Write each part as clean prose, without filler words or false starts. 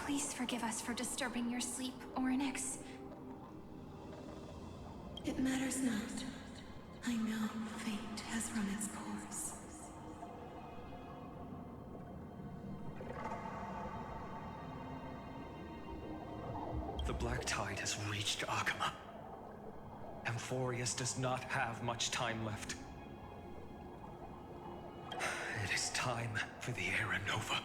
Please forgive us for disturbing your sleep, Orynyx. It matters not. I know fate has run its course. The Black Tide has reached Akama. Amphoreous does not have much time left. It is time for the Era Nova.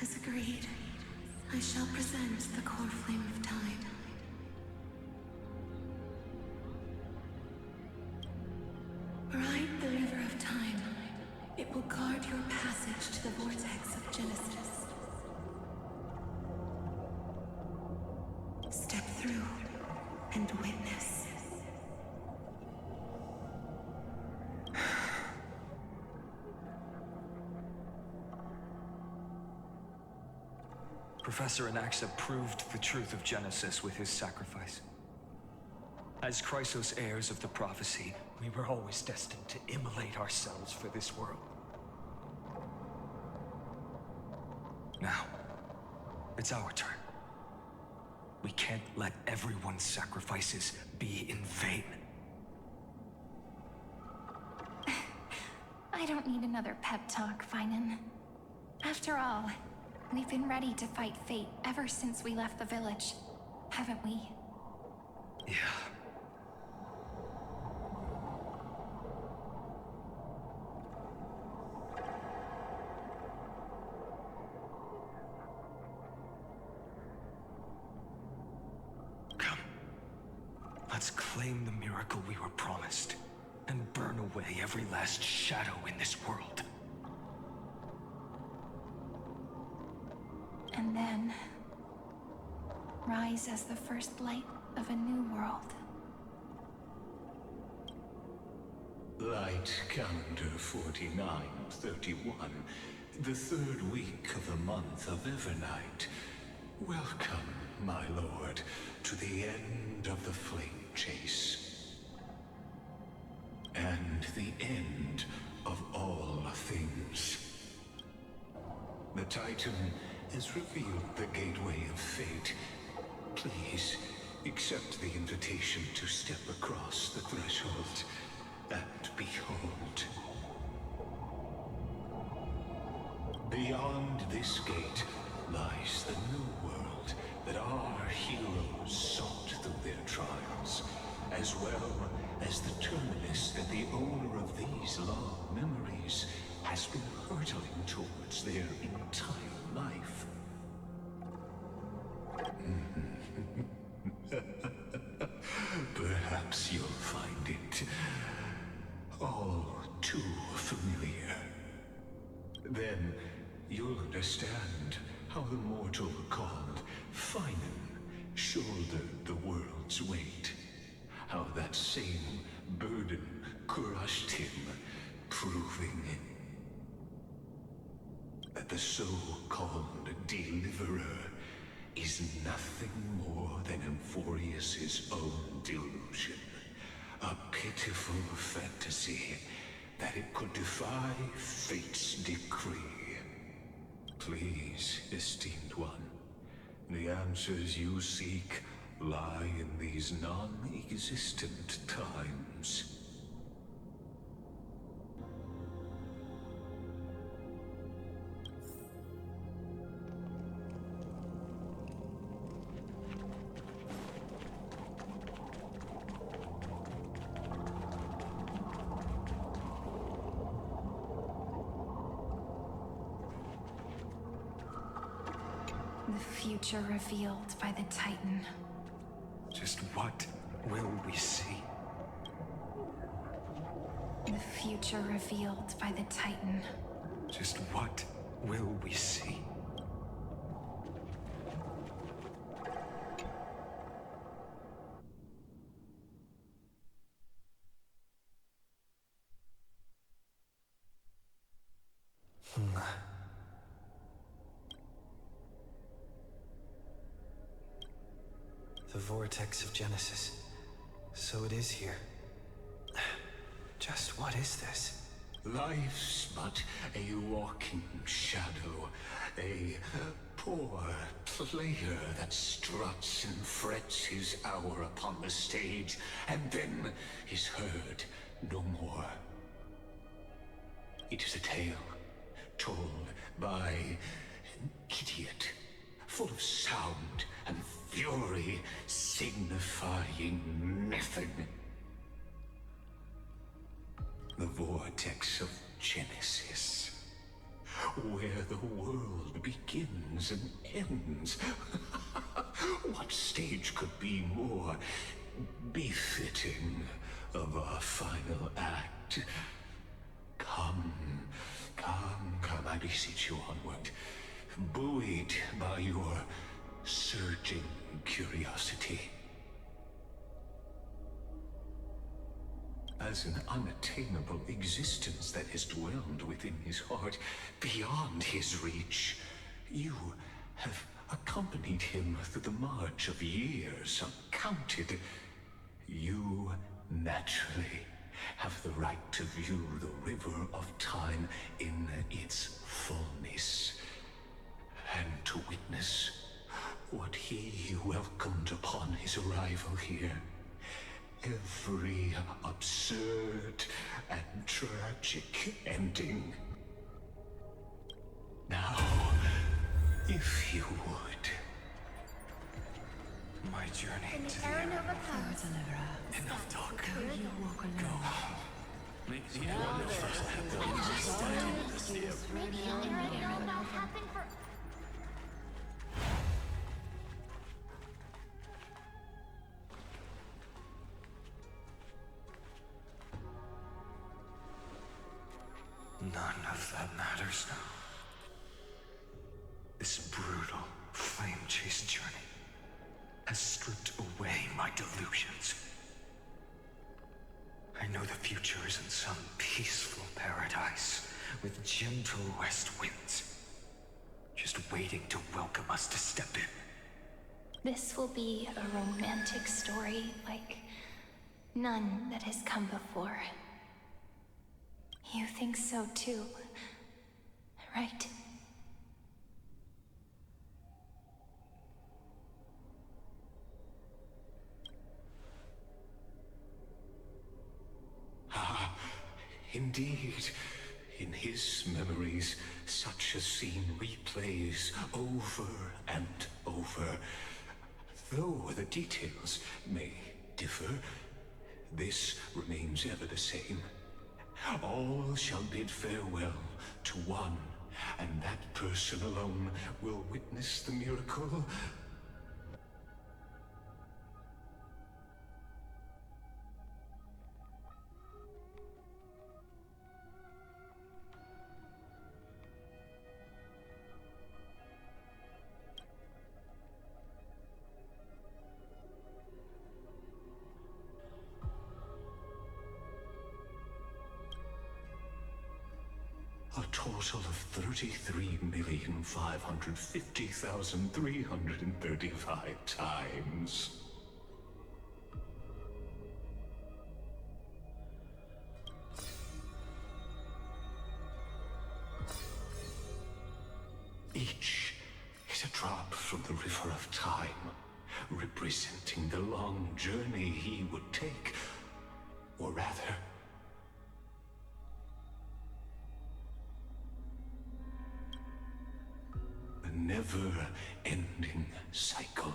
As agreed, I shall present the core flame of time. Ride the river of time. It will guard your passage to the vortex of Genesis. Step through and witness. Professor Anaxa proved the truth of Genesis with his sacrifice. As Chrysos heirs of the prophecy, we were always destined to immolate ourselves for this world. Now, it's our turn. We can't let everyone's sacrifices be in vain. I don't need another pep talk, Finan. After all, we've been ready to fight fate ever since we left the village, haven't we? Yeah. Come. Let's claim the miracle we were promised, and burn away every last shadow in this world. And then rise as the first light of a new world. Light calendar 4931, the third week of the month of Evernight. Welcome, my lord, to the end of the flame chase. And the end of all things. The Titan has revealed the gateway of fate. Please, accept the invitation to step across the threshold and behold. Beyond this gate lies the new world that our heroes sought through their trials, as well as the terminus that the owner of these long memories has been hurtling towards their entire life. Perhaps you'll find it all too familiar. Then you'll understand how the mortal called Finan shouldered the world's weight. How that same burden crushed him, proving that the so-called deliverer is nothing more than Amphoreous' own delusion. A pitiful fantasy that it could defy fate's decree. Please, esteemed one, the answers you seek lie in these non-existent times. The future revealed by the Titan. Just what will we see? The future revealed by the Titan. Just what will we see? The vortex of Genesis. So it is here. Just what is this? Life's but a walking shadow, a poor player that struts and frets his hour upon the stage, and then is heard no more. It is a tale told by an idiot, full of sound and fury, signifying nothing. The vortex of Genesis, where the world begins and ends. What stage could be more befitting of our final act? Come, I beseech you onward, buoyed by your surging curiosity. As an unattainable existence that has dwelled within his heart, beyond his reach, you have accompanied him through the march of years uncounted. You naturally have the right to view the river of time in its fullness, and to witness what he welcomed upon his arrival here. Every absurd and tragic ending. Now, if you would. My journey When the to the Aranova Aranova. comes, Enough talk. here we go. Make the Aranova happen. Maybe Aranova happened for... None of that matters now. This brutal, flame-chased journey has stripped away my delusions. I know the future is in some peaceful paradise with gentle west winds, just waiting to welcome us to step in. This will be a romantic story like none that has come before. You think so too, right? Ah, indeed. In his memories, such a scene replays over and over. Though the details may differ, this remains ever the same. All shall bid farewell to one, and that person alone will witness the miracle. A total of 33,550,335 times. Each is a drop from the river of time, representing the long journey he would take, or rather, a never-ending cycle.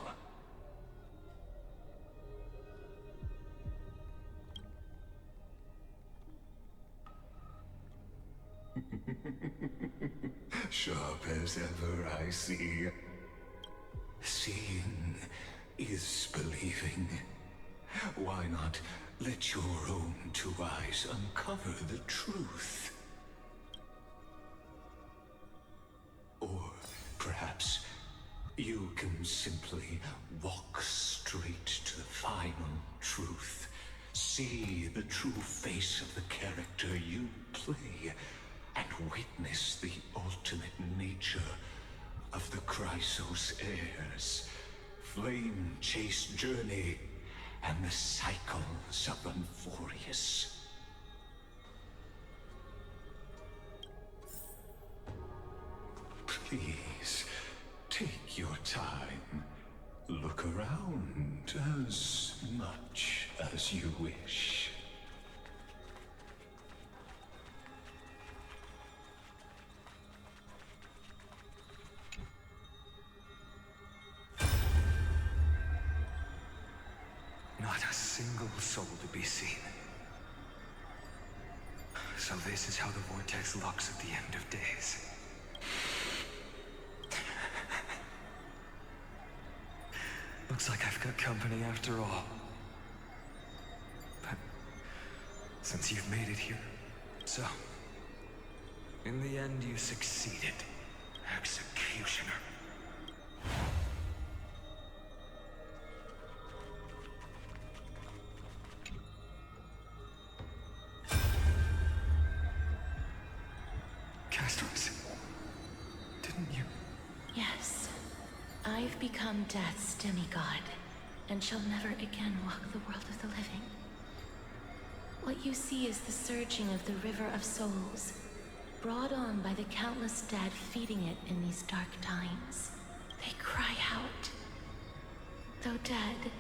Sharp as ever, I see. Seeing is believing. Why not let your own two eyes uncover the truth? Or perhaps you can simply walk straight to the final truth. See the true face of the character you play, and witness the ultimate nature of the Chrysos heirs, flame-chased journey, and the cycles of Amphoreous. around as much as you wish. Not a single soul to be seen. So this is how the vortex looks at the end of days. Looks like I've got company after all. But since you've made it here, so in the end you succeeded, Executioner. Didn't you? Yes. I've become Death's demigod, and shall never again walk the world of the living. What you see is the surging of the river of souls, brought on by the countless dead feeding it in these dark times. They cry out. Though dead,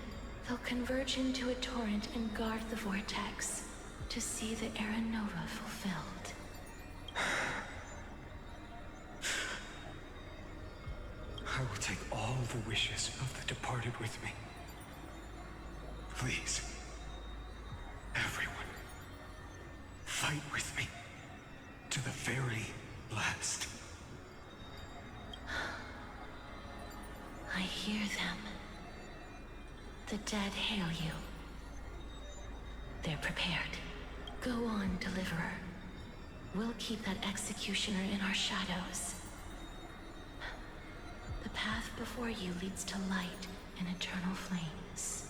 they'll converge into a torrent and guard the vortex to see the Era Nova fulfilled. I will take all the wishes of the departed with me. Please, everyone, fight with me to the very last. I hear them. The dead hail you. They're prepared. Go on, Deliverer. We'll keep that executioner in our shadows. The path before you leads to light and eternal flames.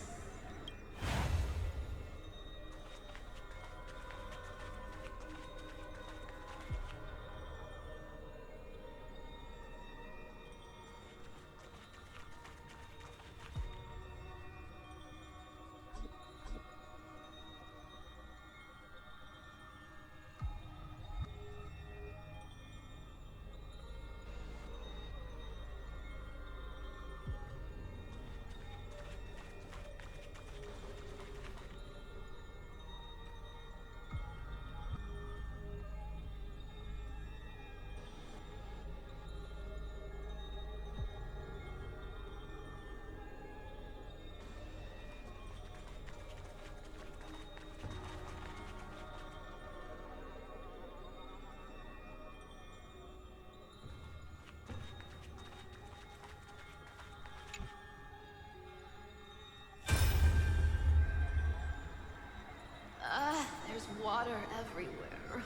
There's water everywhere.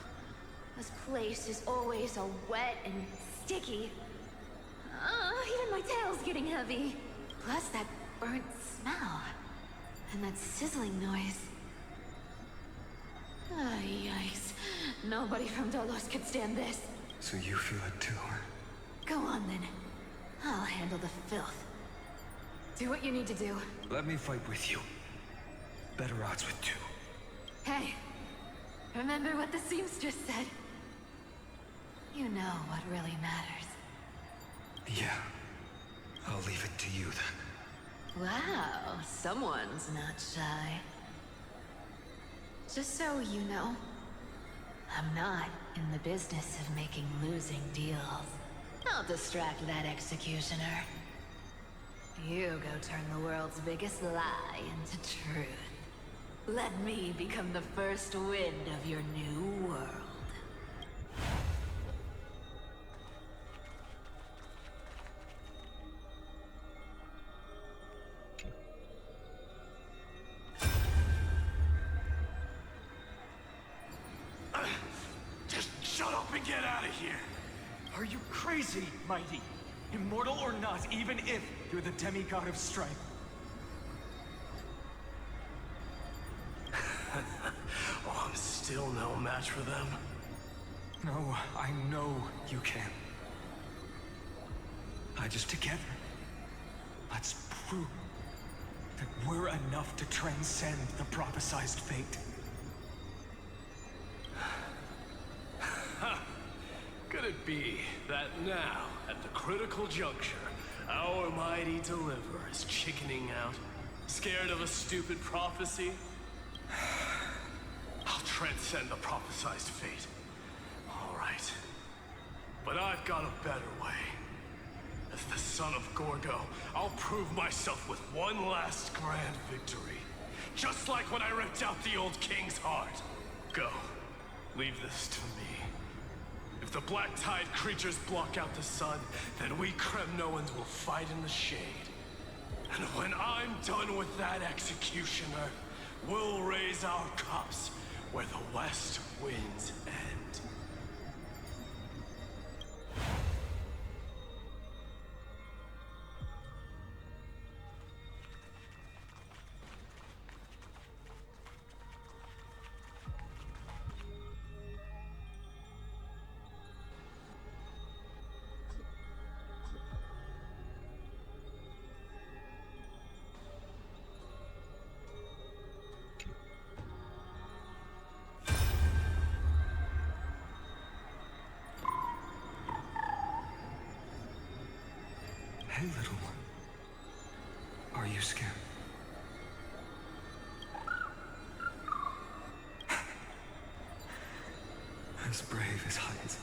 This place is always so wet and sticky. Even my tail's getting heavy. Plus that burnt smell. And that sizzling noise. Yikes. Nobody from Dolos could stand this. So you feel it too? Go on then. I'll handle the filth. Do what you need to do. Let me fight with you. Better odds with two. Hey, remember what the seamstress said? You know what really matters. Yeah. I'll leave it to you then. Wow, someone's not shy. Just so you know, I'm not in the business of making losing deals. I'll distract that executioner. You go turn the world's biggest lie into truth. Let me become the first wind of your new world. Just shut up and get out of here! Are you crazy, Mighty? Immortal or not, even if you're the demigod of strength. Oh, I'm still no match for them. No, I know you can. Together, let's prove that we're enough to transcend the prophesized fate. Could it be that now, at the critical juncture, Our mighty deliverer is chickening out, scared of a stupid prophecy. I'll transcend the prophesized fate. All right. But I've got a better way. As the son of Gorgo, I'll prove myself with one last grand victory. Just like when I ripped out the old king's heart. Go. Leave this to me. If the Black Tide creatures block out the sun, then we Kremnoans will fight in the shade. And when I'm done with that executioner, we'll raise our cups where the west winds end. Hey, little one. Are you scared? As brave as heights.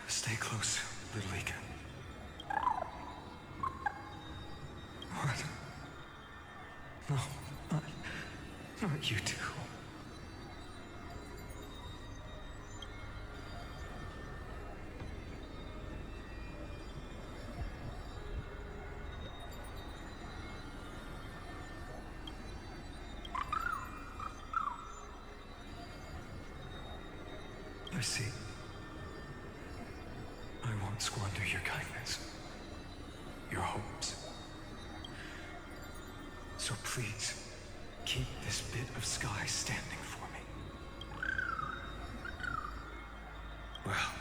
Stay close, little Ika. What? No, not you two. I see. I won't squander your kindness, your hopes. So please, keep this bit of sky standing for me. Well,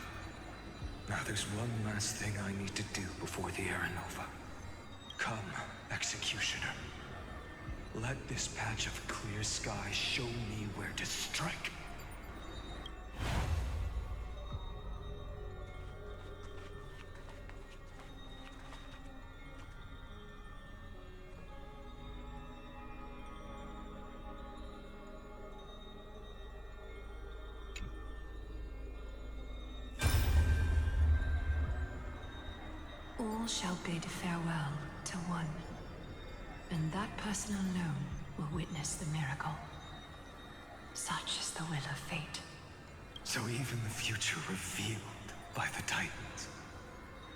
now there's one last thing I need to do before the Aranova. Come, Executioner. Let this patch of clear sky show me where to strike. All shall bid farewell to one, and that person alone will witness the miracle. Such is the will of fate. So even the future revealed by the Titans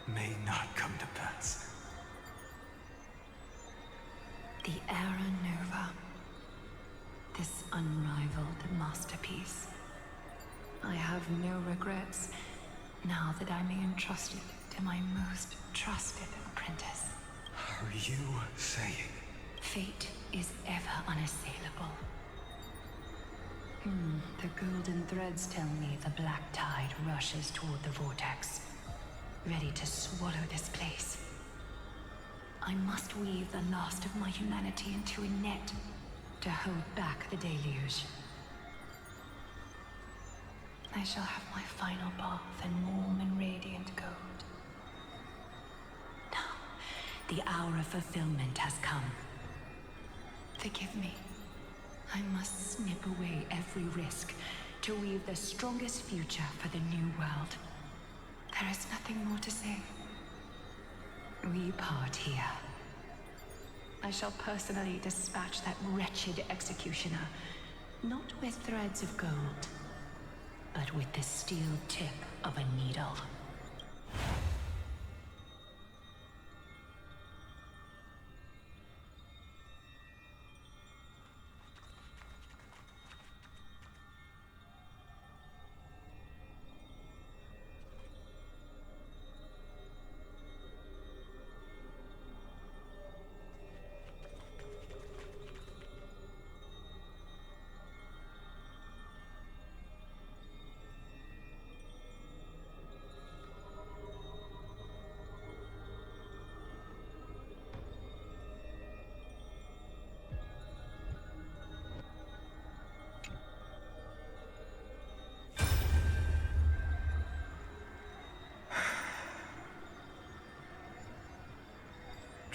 may not come to pass. The Era Nova. This unrivaled masterpiece. I have no regrets now that I may entrust it to my most trusted apprentice. Are you saying? Fate is ever unassailable. The golden threads tell me the black tide rushes toward the vortex, ready to swallow this place. I must weave the last of my humanity into a net to hold back the deluge. I shall have my final bath in warm and radiant gold. Now, the hour of fulfillment has come. Forgive me. I must snip away every risk to weave the strongest future for the new world. There is nothing more to say. We part here. I shall personally dispatch that wretched executioner, not with threads of gold, but with the steel tip of a needle.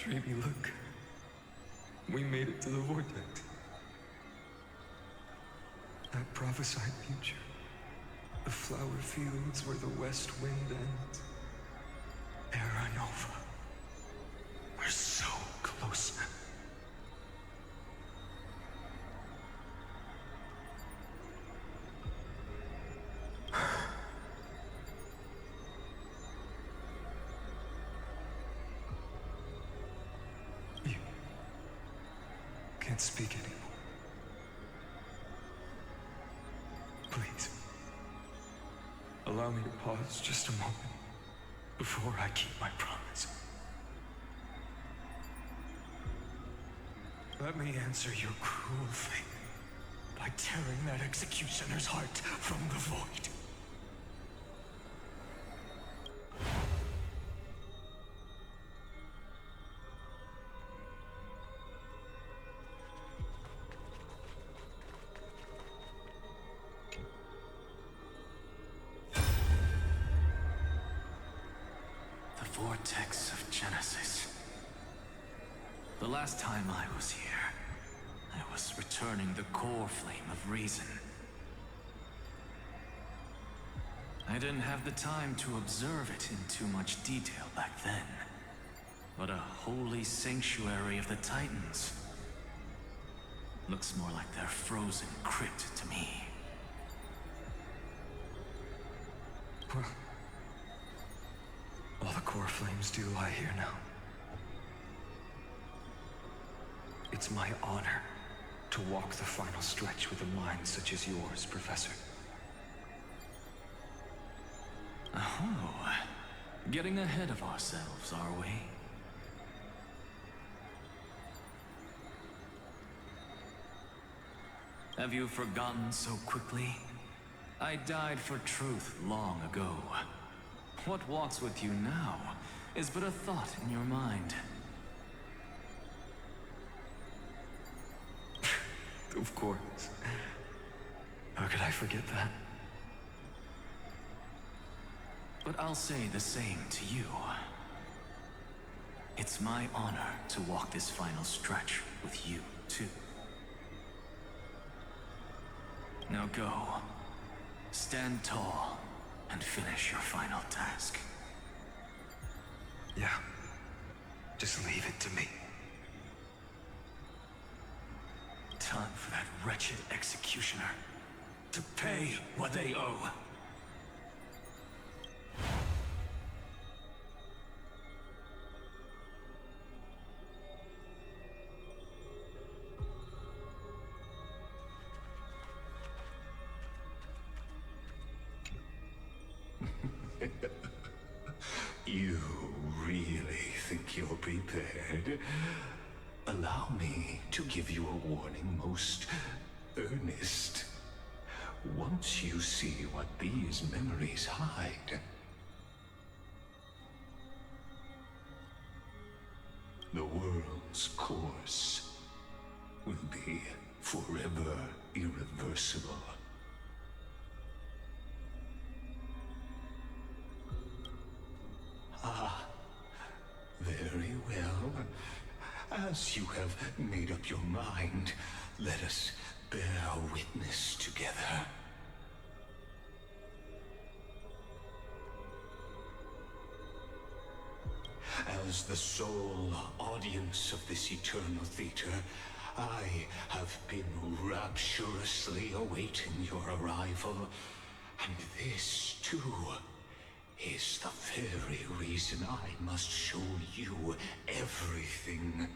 Dreamy, look. We made it to the vortex. That prophesied future. The flower fields where the west wind ends. Era Nova. We're so close now. You can't speak anymore. Please, allow me to pause just a moment before I keep my promise. Let me answer your cruel fate by tearing that executioner's heart from the void. The vortex of Genesis. The last time I was here, I was returning the core flame of reason. I didn't have the time to observe it in too much detail back then. But a holy sanctuary of the Titans. Looks more like their frozen crypt to me. Well, all the core flames do lie here now. It's my honor to walk the final stretch with a mind such as yours, Professor. Oh, getting ahead of ourselves, are we? Have you forgotten so quickly? I died for truth long ago. What walks with you now is but a thought in your mind. Of course. How could I forget that? But I'll say the same to you. It's my honor to walk this final stretch with you, too. Now go. Stand tall and finish your final task. Yeah. Just leave it to me. Time for that wretched executioner to pay what they owe. You really think you're prepared? Allow me to give you a warning most earnest. Once you see what these memories hide, the world's course will be forever irreversible. Very well. As you have made up your mind, let us bear witness together. As the sole audience of this eternal theater, I have been rapturously awaiting your arrival, and this, too, is the very reason I must show you everything.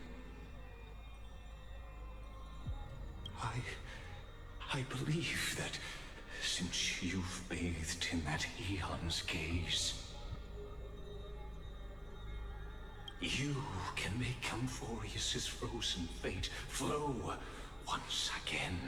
I believe that since you've bathed in that eon's gaze, you can make Amphoreous' frozen fate flow once again.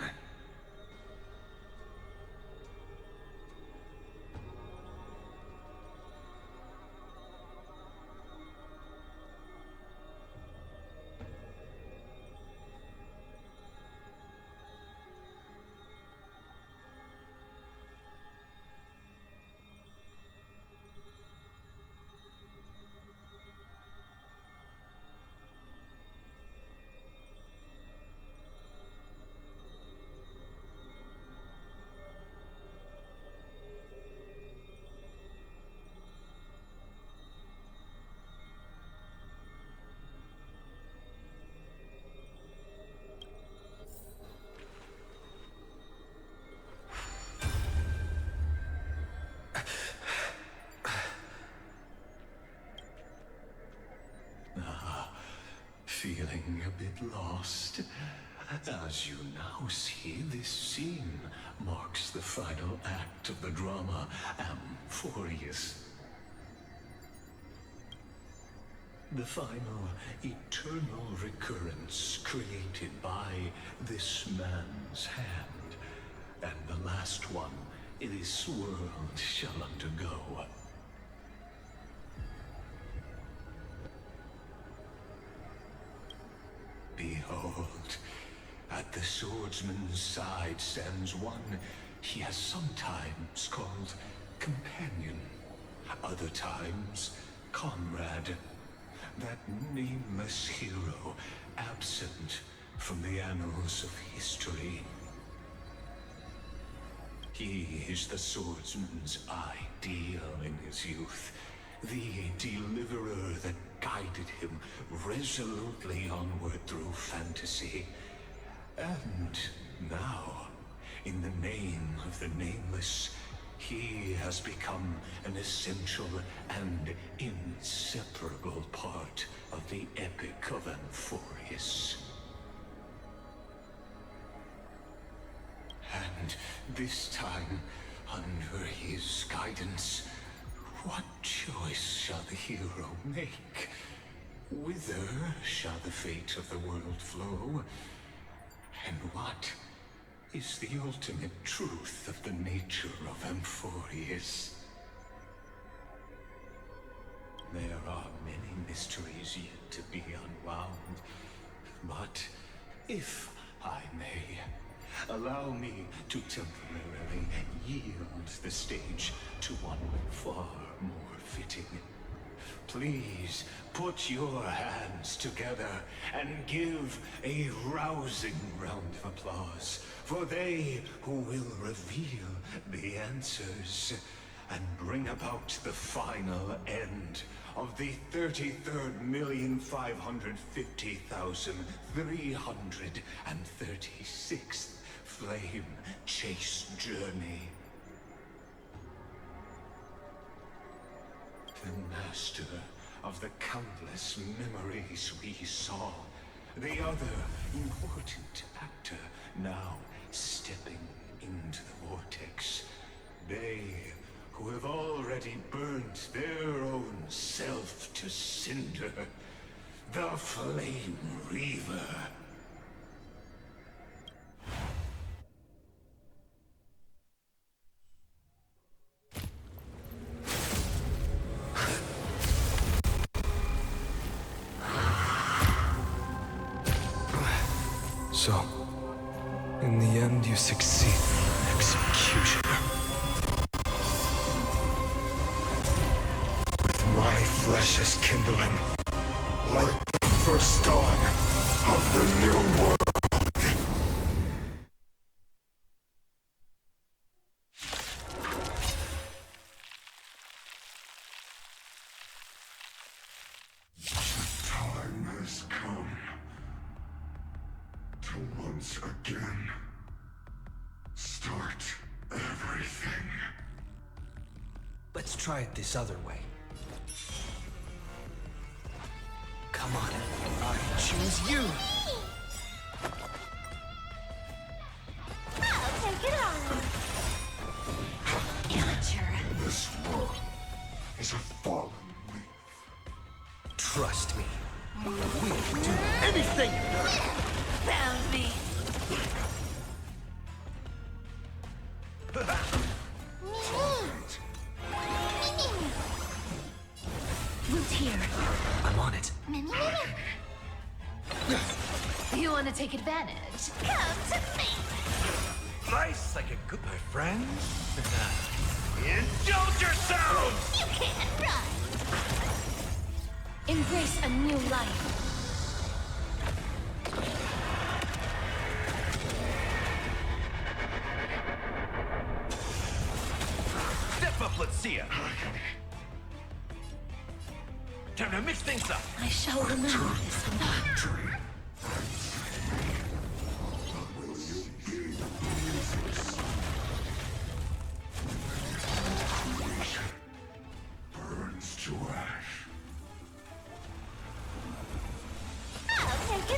feeling a bit lost? As you now see, this scene marks the final act of the drama Amphoreous. The final eternal recurrence created by this man's hand, and the last one this world shall undergo. Behold, at the swordsman's side stands one he has sometimes called companion, other times comrade, that nameless hero absent from the annals of history. He is the swordsman's ideal in his youth, the deliverer that guided him resolutely onward through fantasy. And now, in the name of the Nameless, he has become an essential and inseparable part of the epic of Amphoreous. And this time, under his guidance, what choice shall the hero make? Whither shall the fate of the world flow? And what is the ultimate truth of the nature of Amphoreous? There are many mysteries yet to be unwound, but if I may, allow me to temporarily yield the stage to one far more fitting. Please put your hands together and give a rousing round of applause for they who will reveal the answers and bring about the final end of the 33,550,336th flame chase journey. The master of the countless memories we saw, the other important actor now stepping into the vortex. They who have already burnt their own self to cinder, the Flame Reaver. So, in the end, you succeed, Executioner. With my flesh as kindling, like the first dawn of the new world. The time has come to once again start everything. Let's try it this other way. Come on, I choose you! I'll take it on. Amateur. This world is a fallen leaf. Trust me. We'll do anything! Found me. Loot here. I'm on it. You want to take advantage? Come to me. Nice, like a good my friend. Indulge yourselves! You can't run. Embrace a new life. Step up, let's see ya. Time to mix things up. I shall remember this thought. Will you be the music's creation burns to ash? I'll take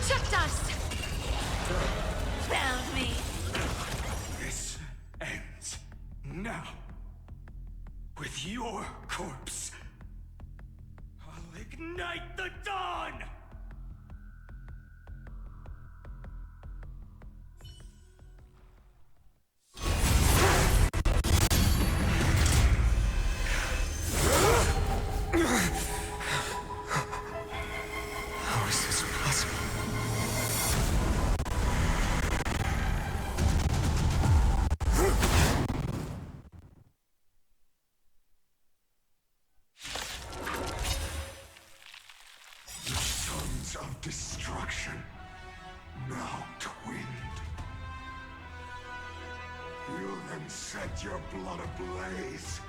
to dust! Found me! This ends now. With your corpse, I'll ignite the dawn! How is this possible? The sons of destruction, now twinned. You then set your blood ablaze.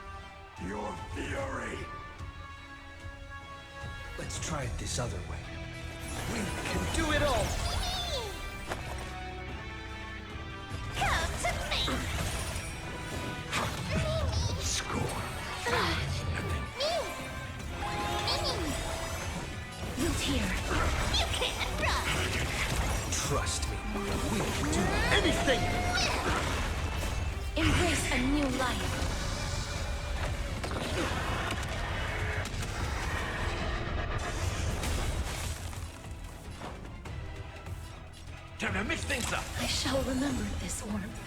Your fury. Let's try it this other way. We can do it all! Come to me! Score. Root here. You can't run! Trust me, we can do anything! Embrace a new life. Time to mix things up. I shall remember this warmth.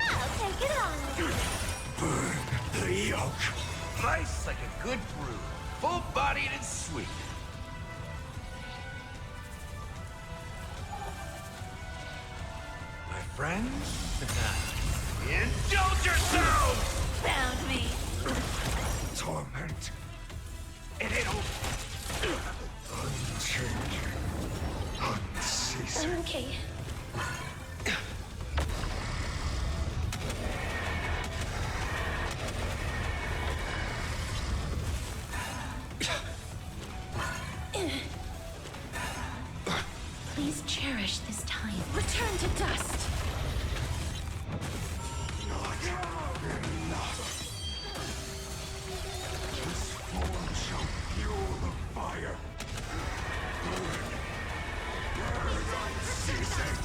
I'll take it on. Burn the yoke. Nice like a good brew. Full-bodied and sweet. My friends? Indulge yourselves! Found me. Torment. It ain't over. Unchanging. Unceasing. I'm okay. Please cherish this time. Return to dust. Not enough. This form shall fuel the fire. Burn. Burn unceasing.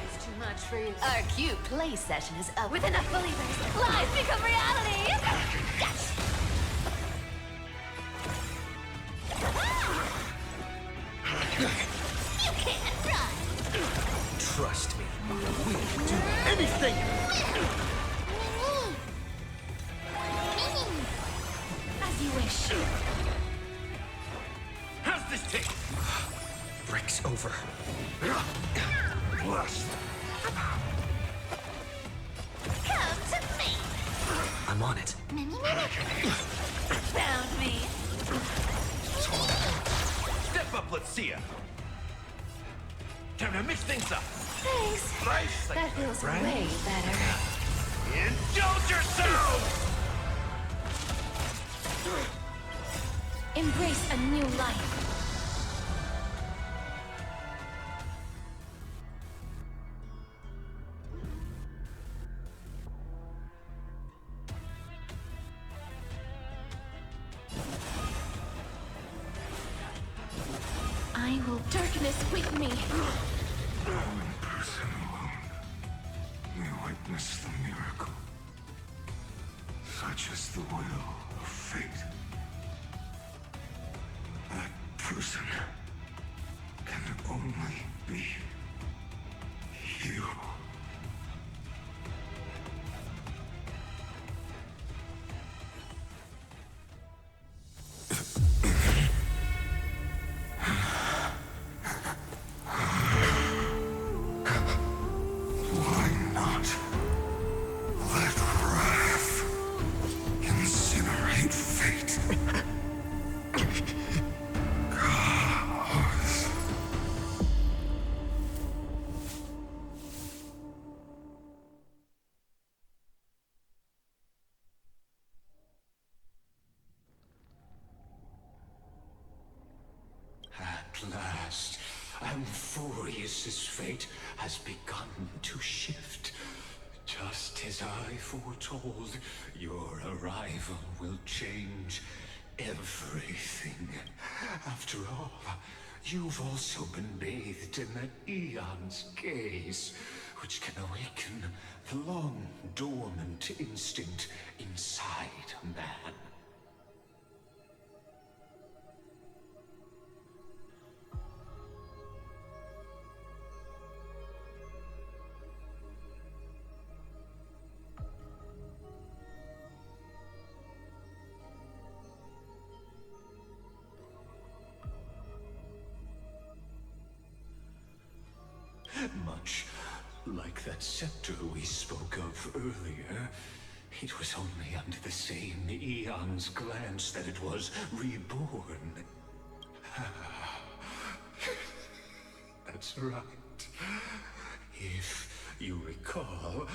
It's too much for you. Our cute play session is up. With enough believers, lies become reality. Yes! You can't run. Trust me, we can do anything! As you wish. How's this taste? Breaks over. Blessed. Come to me. I'm on it. Found me. Step up, let's see ya. Time to mix things up. Thanks. Nice like That my feels friends. way better. Indulge yourselves! Embrace a new life. I will darkness with me. One person alone may witness the miracle. Such is the will of fate. That person can only be you. Why not let wrath incinerate fate? Chaos. At last, Amphoreous' fate has begun to shift. Just as I foretold, your arrival will change everything. After all, you've also been bathed in that eon's gaze, which can awaken the long dormant instinct inside a man. Much like that scepter we spoke of earlier, it was only under the same eon's glance that it was reborn. That's right. If you recall,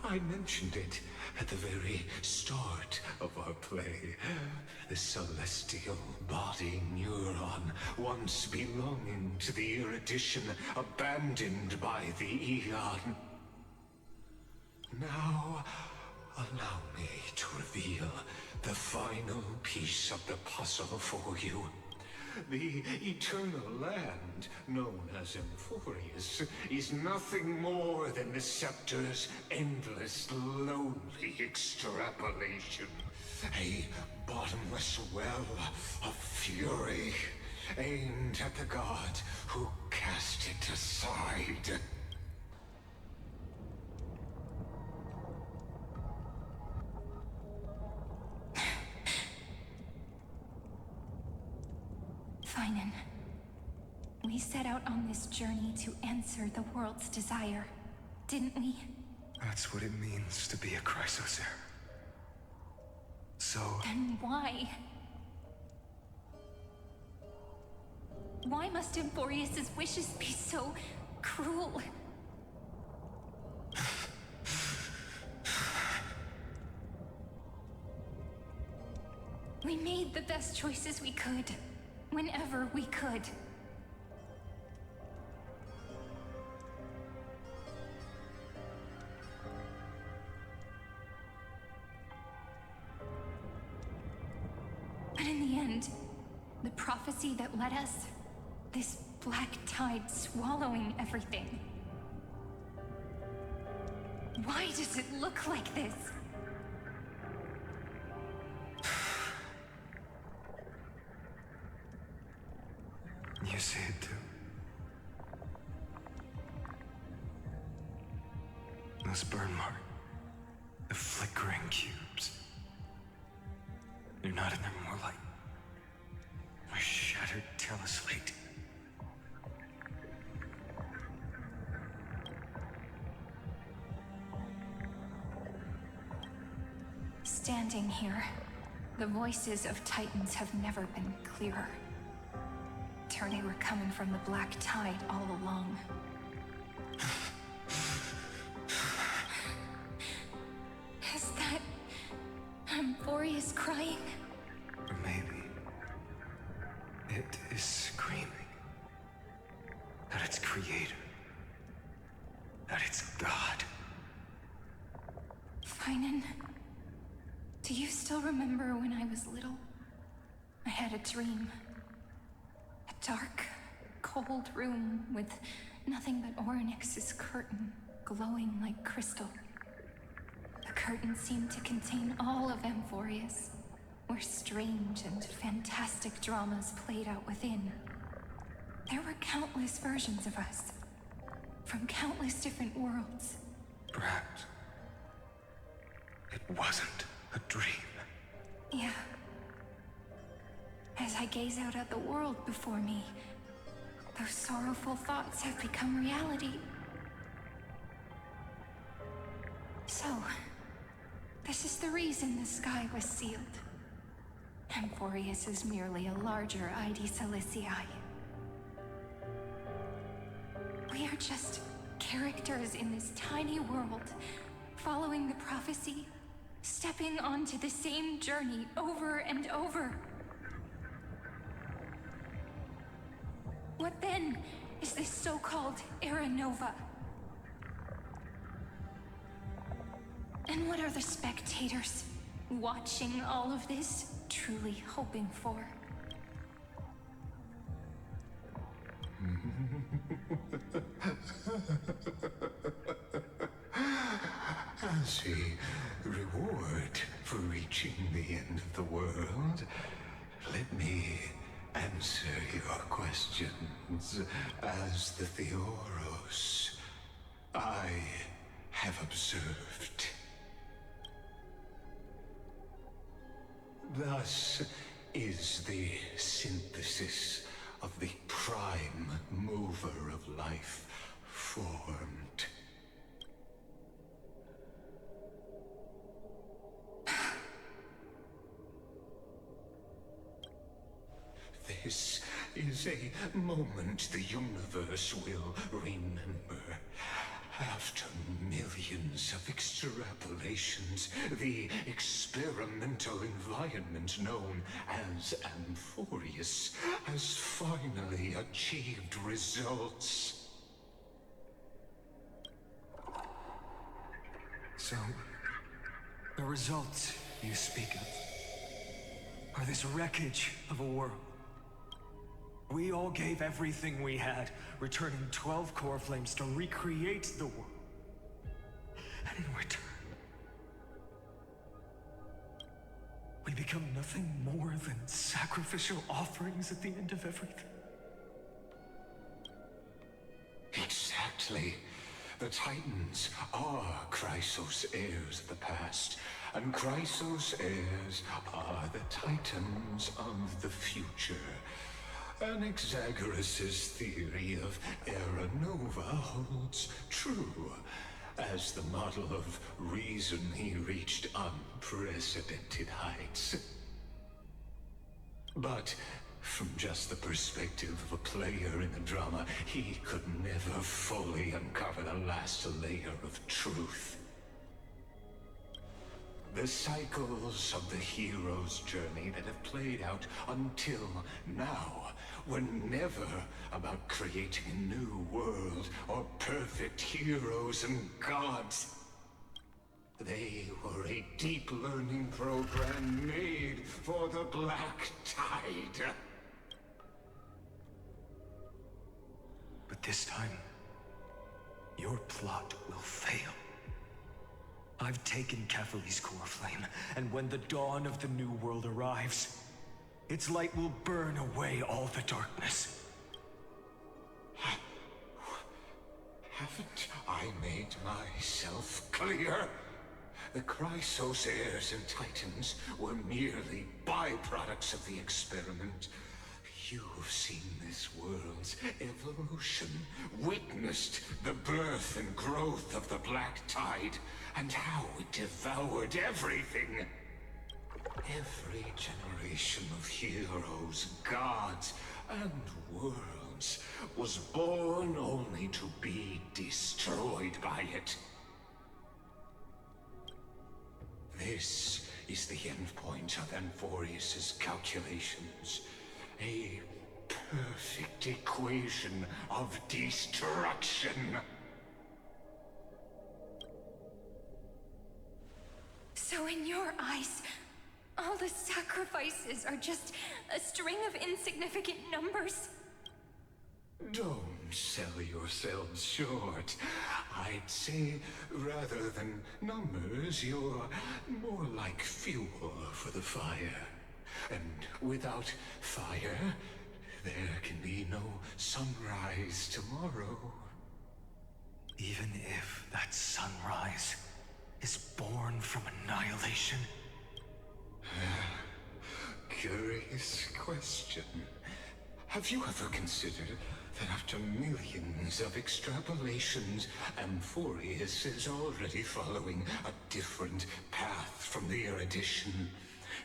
I mentioned it at the very start of our play. The celestial body neuron, once belonging to the erudition abandoned by the Eon. Now, allow me to reveal the final piece of the puzzle for you. The eternal land, known as Amphoreous, is nothing more than the scepter's endless, lonely extrapolation. A bottomless well of fury, aimed at the god who cast it aside. Finan, we set out on this journey to answer the world's desire, didn't we? That's what it means to be a Chrysosaur. So... Then why? Why must Amphoreous' wishes be so cruel? We made the best choices we could, whenever we could. But in the end, the prophecy that led us, this black tide swallowing everything. Why does it look like this? You see it too. Those burn marks, the flickering cubes. They're not in there, more like a shattered teleslate. Standing here, the voices of Titans have never been clearer. They were coming from the black tide all along. Is that Amphoreous crying? Or maybe it is screaming that its creator, that it's God. Finan, do you still remember when I was little? I had a dream. A dark, cold room with nothing but Orynyx's curtain glowing like crystal. The curtain seemed to contain all of Amphoreous, where strange and fantastic dramas played out within. There were countless versions of us, from countless different worlds. Perhaps it wasn't a dream. Yeah. As I gaze out at the world before me, those sorrowful thoughts have become reality. So, this is the reason the sky was sealed. Amphoreous is merely a larger ID Silicii. We are just characters in this tiny world, following the prophecy, stepping onto the same journey over and over. What then is this so-called Era Nova? And what are the spectators? watching all of this, truly hoping for? As a reward for reaching the end of the world, let me answer your questions. As the Theoros, I have observed. Thus is the synthesis of the prime mover of life formed. This is a moment the universe will remember. After millions of extrapolations, the experimental environment known as Amphoreous has finally achieved results. So, the results you speak of are this wreckage of a world. We all gave everything we had, returning 12 core flames to recreate the world. And in return, we become nothing more than sacrificial offerings at the end of everything. Exactly. The Titans are Chrysos heirs of the past, and Chrysos heirs are the Titans of the future. Anaxagoras' theory of Era Nova holds true, as the model of reason he reached unprecedented heights. But from just the perspective of a player in the drama, he could never fully uncover the last layer of truth. The cycles of the hero's journey that have played out until now were never about creating a new world or perfect heroes and gods. They were a deep learning program made for the Black Tide. But this time, your plot will fail. I've taken Catholi's core flame, and when the dawn of the new world arrives, its light will burn away all the darkness. Haven't I made myself clear? The Chrysos heirs and Titans were merely byproducts of the experiment. You've seen this world's evolution, witnessed the birth and growth of the Black Tide, and how it devoured everything. Every generation of heroes, gods, and worlds was born only to be destroyed by it. This is the endpoint of Amphoreous' calculations. A perfect equation of destruction. So in your eyes, all the sacrifices are just a string of insignificant numbers? Don't sell yourselves short. I'd say, rather than numbers, you're more like fuel for the fire. And without fire, there can be no sunrise tomorrow. Even if that sunrise is born from annihilation? Curious question. Have you ever considered that after millions of extrapolations, Amphoreous is already following a different path from the erudition?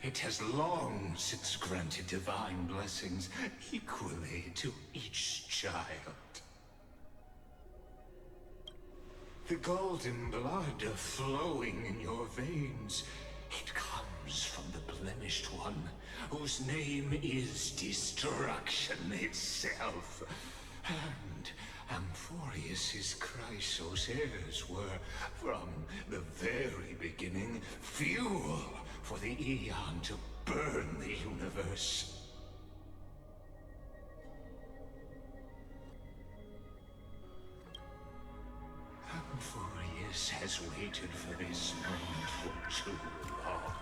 It has long since granted divine blessings equally to each child. The golden blood flowing in your veins, it comes from the blemished one, whose name is destruction itself. And Amphoreous' Chrysos heirs were, from the very beginning, fuel for the Aeon to burn the universe. Amphoreous has waited for this moment for too long.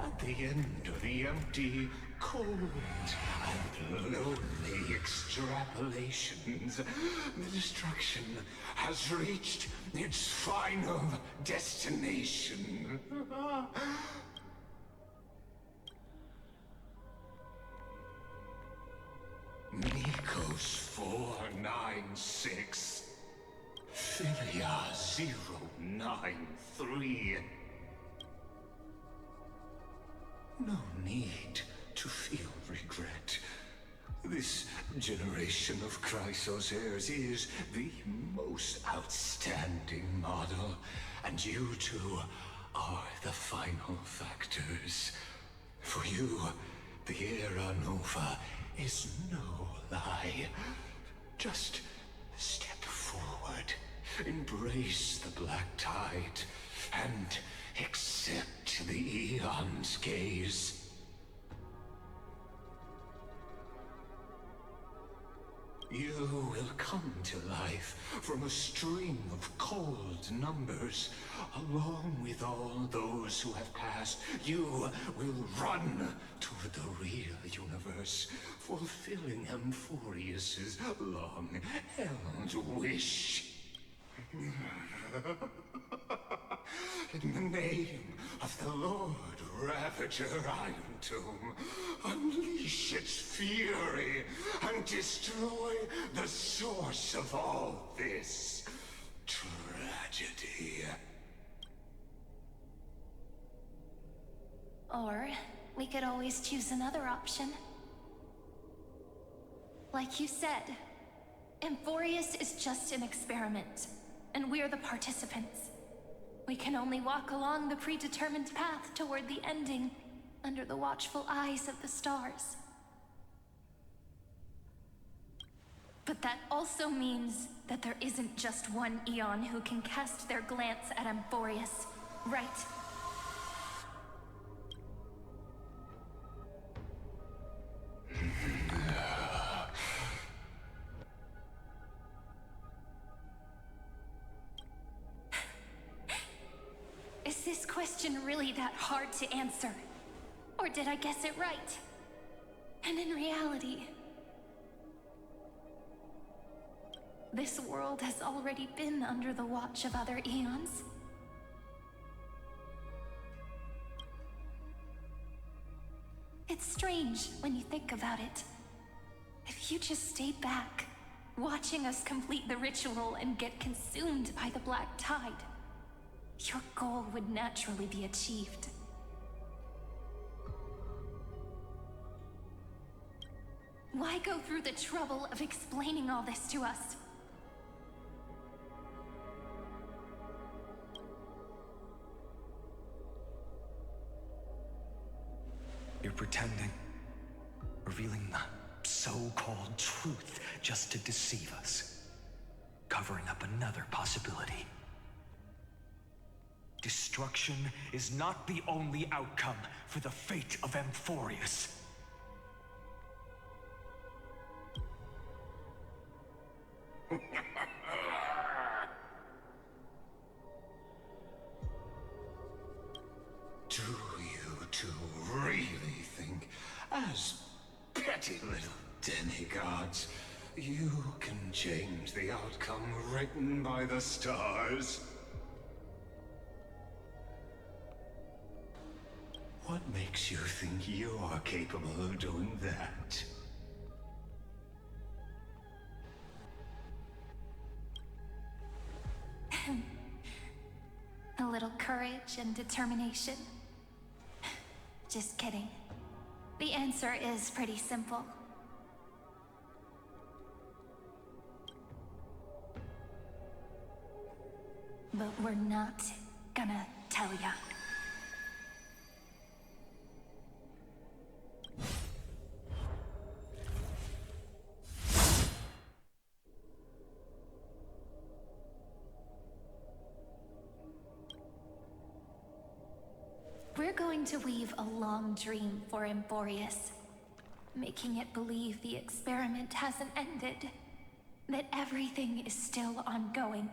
At the end of the empty, cold, and lonely extrapolations, the destruction has reached its final destination. Nikos 496. Philia 093. No need to feel regret. This generation of Chrysos heirs is the most outstanding model, and you two are the final factors. For you, the Era Nova is no lie. Just step forward, embrace the black tide, and accept the Aeon's gaze. You will come to life from a string of cold numbers. Along with all those who have passed, you will run toward the real universe, fulfilling Amphoreus's long-held wish. In the name of the Lord Ravager Iron Tomb, unleash its fury and destroy the source of all this tragedy. Or we could always choose another option. Like you said, Amphoreous is just an experiment, and we're the participants. We can only walk along the predetermined path toward the ending, under the watchful eyes of the stars. But that also means that there isn't just one Aeon who can cast their glance at Amphoreous, right? Is this question really that hard to answer? Or did I guess it right? And in reality, this world has already been under the watch of other Aeons. It's strange when you think about it. If you just stayed back, watching us complete the ritual and get consumed by the black tide, your goal would naturally be achieved. Why go through the trouble of explaining all this to us? You're pretending, revealing the so-called truth just to deceive us, covering up another possibility. Destruction is not the only outcome for the fate of Amphoreous. Do you two really think, as petty little demigods, you can change the outcome written by the stars? What makes you think you are capable of doing that? A little courage and determination. Just kidding. The answer is pretty simple. But we're not gonna tell ya. We're going going to weave a long dream for Amphoreous, making it believe the experiment hasn't ended, that everything is still ongoing.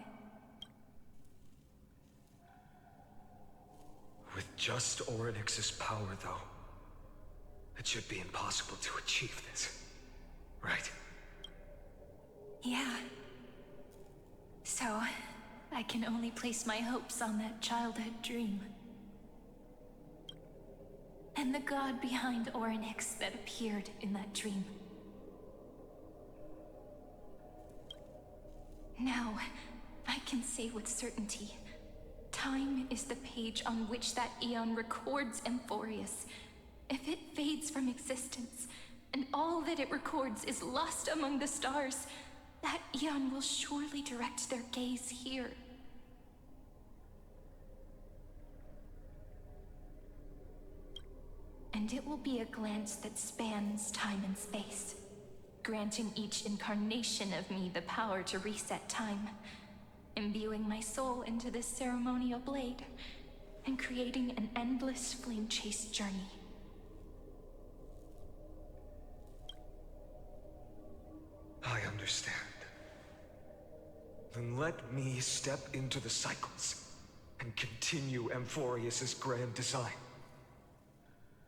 With just Orynyx's power, though, it should be impossible to achieve this, right? Yeah. So, I can only place my hopes on that childhood dream. And the god behind Orynyx that appeared in that dream. Now, I can say with certainty, time is the page on which that eon records Amphoreous. If it fades from existence, and all that it records is lost among the stars, that eon will surely direct their gaze here. And it will be a glance that spans time and space, granting each incarnation of me the power to reset time, imbuing my soul into this ceremonial blade, and creating an endless flame-chased journey. I understand. Then let me step into the cycles and continue Amphoreus's grand design.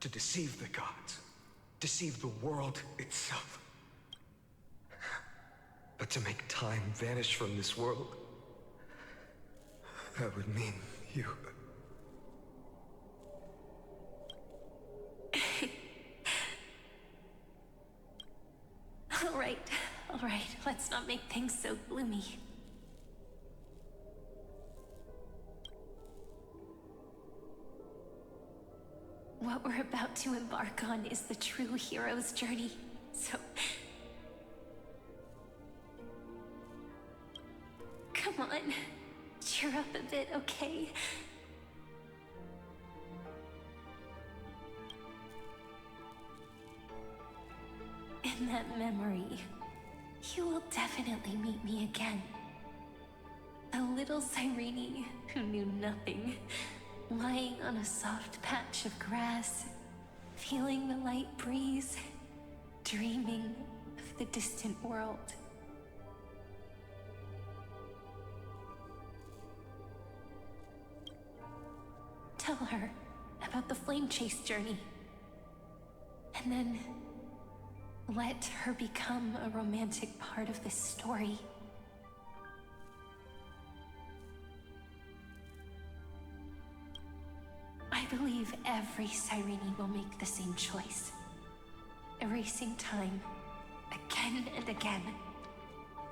To deceive the gods, deceive the world itself. But to make time vanish from this world, that would mean you. All right, let's not make things so gloomy. What we're about to embark on is the true hero's journey, so... Come on, cheer up a bit, okay? In that memory, you will definitely meet me again. A little Cyrene who knew nothing, lying on a soft patch of grass, feeling the light breeze, dreaming of the distant world. Tell her about the flame chase journey, and then let her become a romantic part of this story. I believe every Cyrene will make the same choice. Erasing time again and again.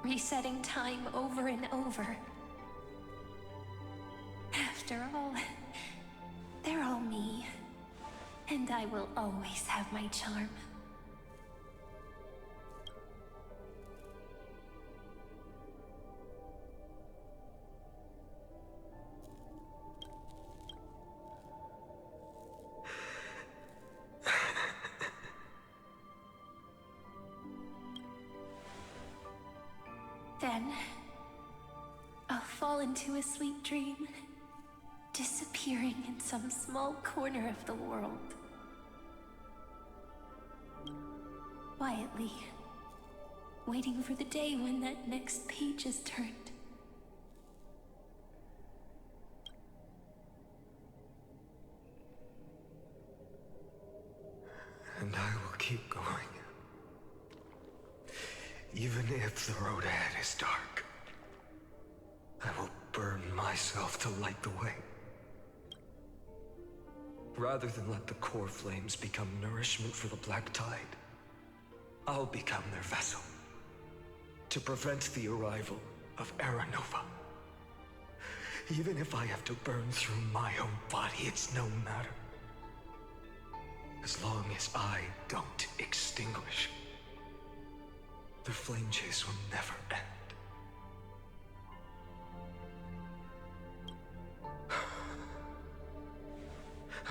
Resetting time over and over. After all, they're all me. And I will always have my charm. Then, I'll fall into a sweet dream, disappearing in some small corner of the world. Quietly, waiting for the day when that next page is turned. And I will keep going. Even if the road ahead is dark, I will burn myself to light the way. Rather than let the core flames become nourishment for the Black Tide, I'll become their vessel. To prevent the arrival of Aranova. Even if I have to burn through my own body, it's no matter. As long as I don't extinguish, the flame chase will never end.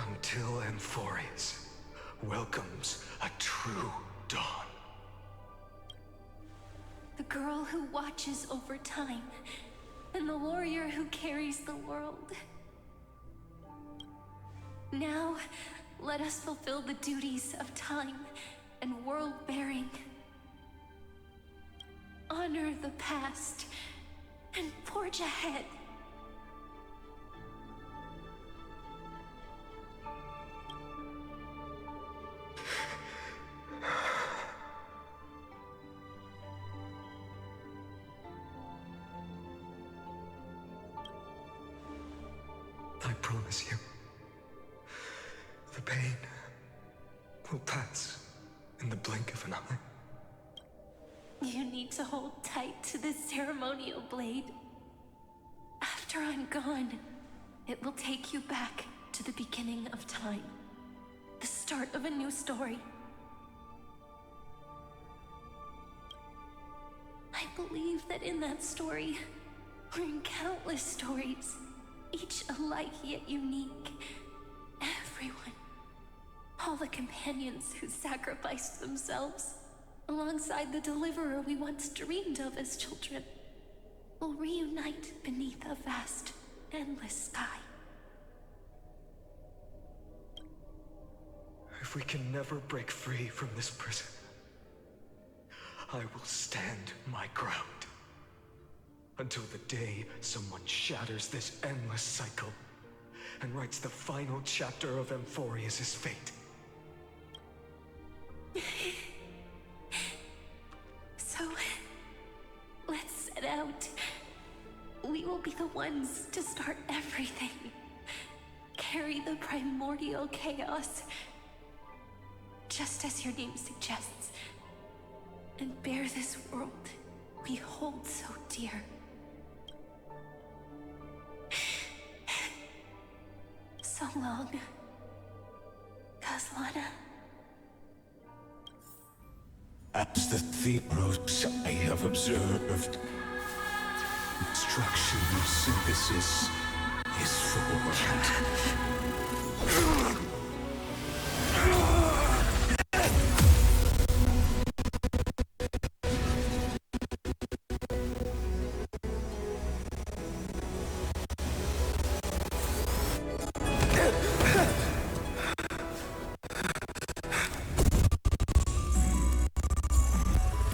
Until Amphoreous welcomes a true dawn. The girl who watches over time, and the warrior who carries the world. Now, let us fulfill the duties of time and world-bearing. Honor the past and forge ahead. I promise you, the pain will pass in the blink of an eye. You need to hold tight to this ceremonial blade. After I'm gone, it will take you back to the beginning of time. The start of a new story. I believe that in that story, or in countless stories, each alike yet unique, everyone, all the companions who sacrificed themselves, alongside the deliverer we once dreamed of as children, will reunite beneath a vast, endless sky. If we can never break free from this prison, I will stand my ground. Until the day someone shatters this endless cycle and writes the final chapter of Amphoreous' fate. So, let's set out. We will be the ones to start everything. Carry the primordial chaos, just as your name suggests, and bear this world we hold so dear. So long, Kaslana. As the Theros I have observed, instruction synthesis is formed.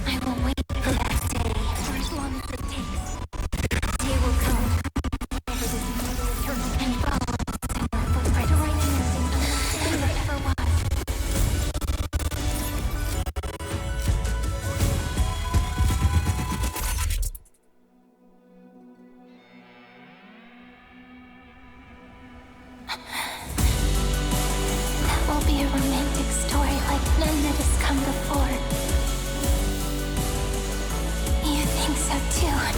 I will wait for that day, for as long as it takes. The day will come, over this eternal and follow our footprint, writing everything unless that ever was. That will be a romantic story like none that has come before. You think so too, right?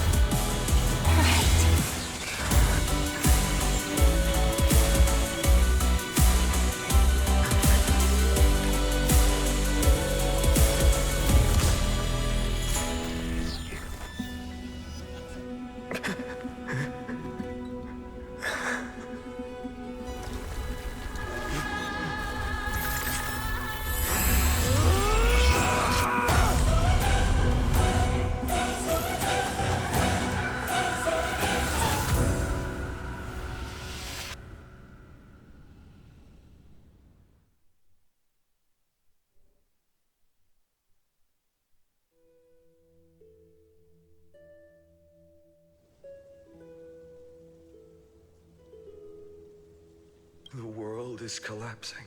The world is collapsing.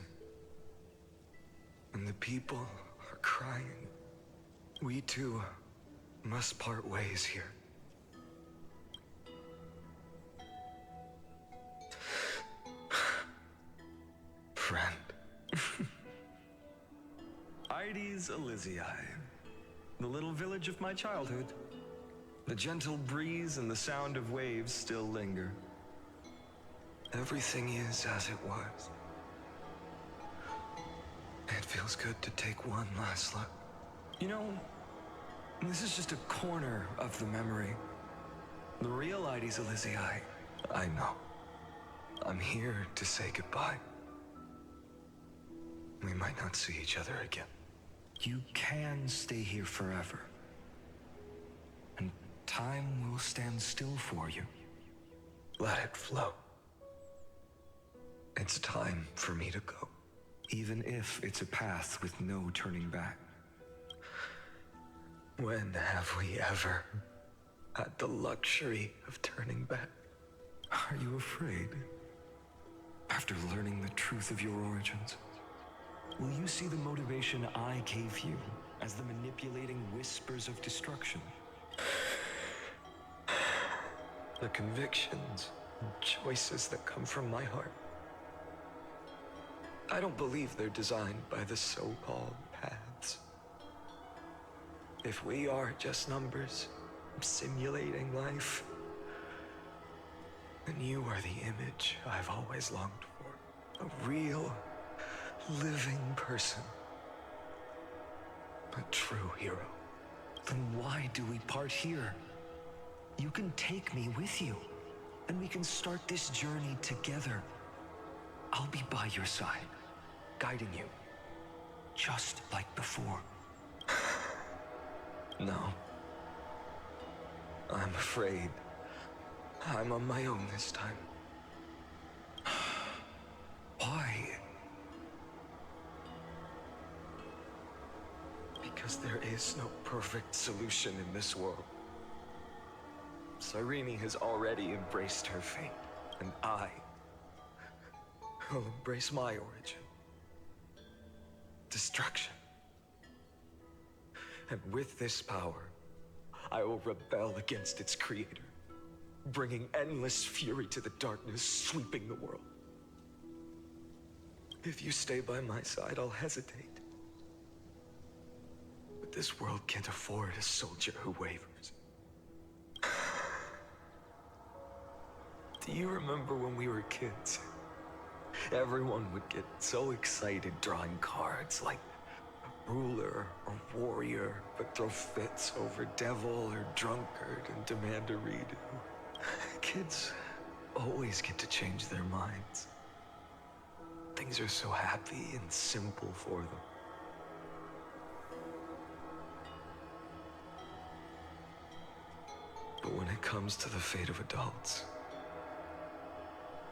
And the people are crying. We too must part ways here. Friend. Ides Elysiae, the little village of my childhood. The gentle breeze and the sound of waves still linger. Everything is as it was. It feels good to take one last look. You know, this is just a corner of the memory. The real Ides Elysiae, I know. I'm here to say goodbye. We might not see each other again. You can stay here forever. And time will stand still for you. Let it flow. It's time for me to go. Even if it's a path with no turning back. When have we ever had the luxury of turning back? Are you afraid? After learning the truth of your origins, will you see the motivation I gave you as the manipulating whispers of destruction? The convictions and choices that come from my heart. I don't believe they're designed by the so-called paths. If we are just numbers simulating life, then you are the image I've always longed for. A real, living person. A true hero. Then why do we part here? You can take me with you, and we can start this journey together. I'll be by your side, guiding you, just like before. No. I'm afraid I'm on my own this time. Why? Because there is no perfect solution in this world. Cyrene has already embraced her fate, and I will embrace my origin. Destruction. And with this power, I will rebel against its creator, bringing endless fury to the darkness, sweeping the world. If you stay by my side, I'll hesitate. But this world can't afford a soldier who wavers. Do you remember when we were kids? Everyone would get so excited drawing cards like ruler or warrior, but throw fits over devil or drunkard and demand a redo. Kids always get to change their minds. Things are so happy and simple for them. But when it comes to the fate of adults,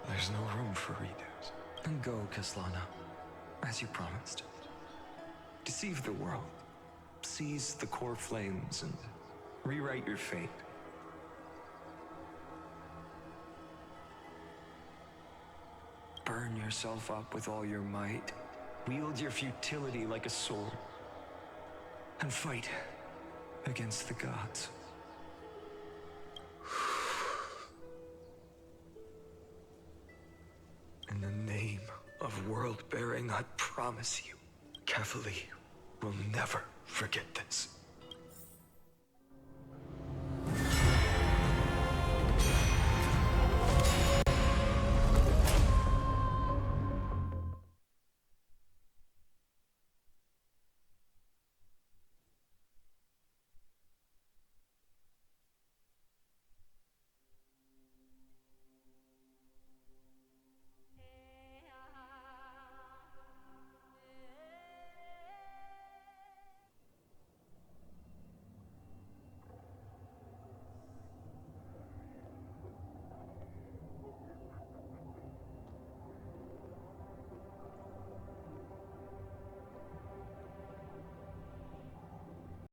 there's no room for redos. Then go, Kaslana, as you promised. Deceive the world, seize the core flames, and rewrite your fate. Burn yourself up with all your might, wield your futility like a sword, and fight against the gods. In the name of world-bearing, I promise you, Cavalier will never forget this.